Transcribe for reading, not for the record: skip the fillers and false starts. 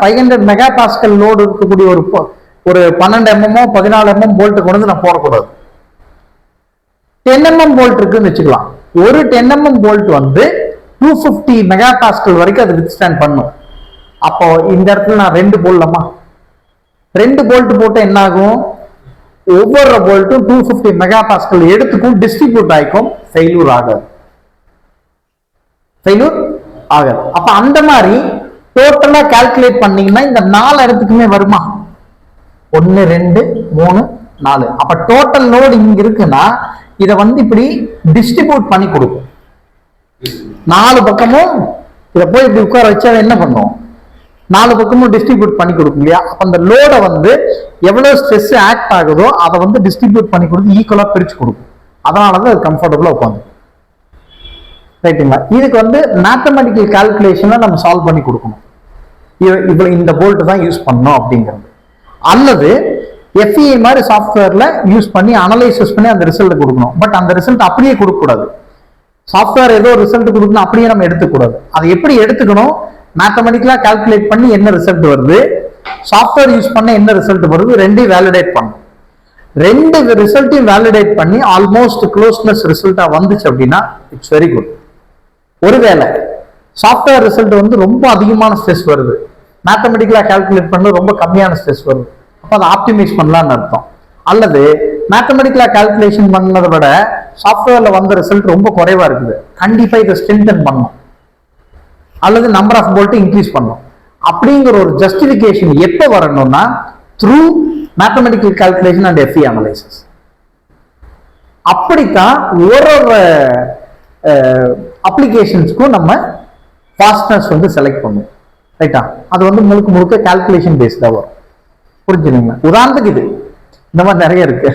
500 mega pascal load இருக்கக்கூடிய ஒரு 12 mm 14 mm bolt கொண்டு வந்து நான் போடக்கூடாது. 10 mm போல்ட் இருக்குன்னு வச்சுக்கலாம். ஒரு 10 mm போல்ட் வந்து 250 மெகா பாஸ்கல் வரைக்கும் அது வித்ஸ்டாண்ட் பண்ணும். அப்போ இந்த இடத்துல நான் 2 போடலாமா? 2 போல்ட் போட்டு என்ன ஆகும்? ஒவ்வொரு போல்ட்டும் 250 மெகா பாஸ்கல் எடுத்துக்கும், டிஸ்ட்ரிபியூட் ஆகிக்கும், ஃபெயிலூர் ஆகாது. அப்ப அந்த மாதிரி டோட்டலா கால்குலேட் பண்ணீங்கன்னா இந்த 4 இடத்துக்குமே வருமா? 1 2 3 4. அப்ப டோட்டல் லோடு இங்க இருக்குன்னா இதை வந்து இப்படி டிஸ்ட்ரிபியூட் பண்ணி கொடுக்கும். 4 பக்கமும் இதை போய் இப்படி உட்கார வச்சா என்ன பண்ணும்? 4 பக்கமும் டிஸ்ட்ரிபியூட் பண்ணி கொடுக்கும் இல்லையா? அப்ப அந்த லோடை வந்து எவ்வளவு ஸ்ட்ரெஸ் ஆக்ட் ஆகுதோ அதை வந்து டிஸ்ட்ரிபியூட் பண்ணி கொடுத்து ஈக்குவலா பிரிச்சு கொடுக்கும். அதனாலதான் அது கம்ஃபர்டபுளா உட்காந்து. ரைட்டுங்களா? இதுக்கு வந்து மேத்தமெட்டிக்கல் கால்குலேஷனை நம்ம சால்வ் பண்ணி கொடுக்கணும். இவ்வளவு இந்த போல்ட் தான் யூஸ் பண்ணணும் அப்படிங்கிறது. அல்லது FEA மாதிரி சாஃப்ட்வேர்ல யூஸ் பண்ணி அனலைசிஸ் பண்ணி அந்த ரிசல்ட் கொடுக்கணும். பட் அந்த ரிசல்ட் அப்படியே கொடுக்க கூடாது. சாஃப்ட்வேர் ஏதோ ரிசல்ட் கொடுக்கணும் அப்படியே நம்ம எடுத்துக்கூடாது. அதை எப்படி எடுத்துக்கணும்? மேத்தமெட்டிக்கலா கால்குலேட் பண்ணி என்ன ரிசல்ட் வருது, சாஃப்ட்வேர் யூஸ் பண்ண என்ன ரிசல்ட் வருது, ரெண்டையும் வேலிடேட் பண்ணணும். 2 ரிசல்ட்டையும் வேலிடேட் பண்ணி ஆல்மோஸ்ட் க்ளோஸ்னஸ் ரிசல்ட்டா வந்துச்சு அப்படின்னா இட்ஸ் வெரி குட். ஒருவேளை சாஃப்ட்வேர் ரிசல்ட் வந்து ரொம்ப அதிகமான ஸ்ட்ரெஸ் வருது, மேத்தமெட்டிக்கலா கால்குலேட் பண்ண ரொம்ப கம்மியான ஸ்ட்ரெஸ் வருது, அப்போ அதை ஆப்டிமைஸ் பண்ணலாம்னு அர்த்தம். அல்லது மேத்தமெட்டிக்கலா கால்குலேஷன் பண்ணதை விட சாஃப்ட்வேர்ல வந்த ரிசல்ட் ரொம்ப குறைவா இருக்குது, கண்டிப்பா இதை ஸ்ட்ரென்தன் பண்ணணும் அல்லது நம்பர் ஆஃப் போல்ட் இன்க்ரீஸ் பண்ணணும். அப்படிங்கிற ஒரு ஜஸ்டிபிகேஷன் எப்போ வரணும்னா through mathematical calculation and FEA analysis. அப்படித்தான் ஒரு அப்ளிகேஷன்ஸ்க்கும் நம்ம ஃபாஸ்ட்னஸ் வந்து செலக்ட் பண்ணுவோம். ரைட்டா? அது வந்து முழுக்க கால்குலேஷன் பேஸ்டா வரும். புரிஞ்சுங்களா? உதாரணத்துக்கு இது இந்த மாதிரி நிறைய இருக்கு.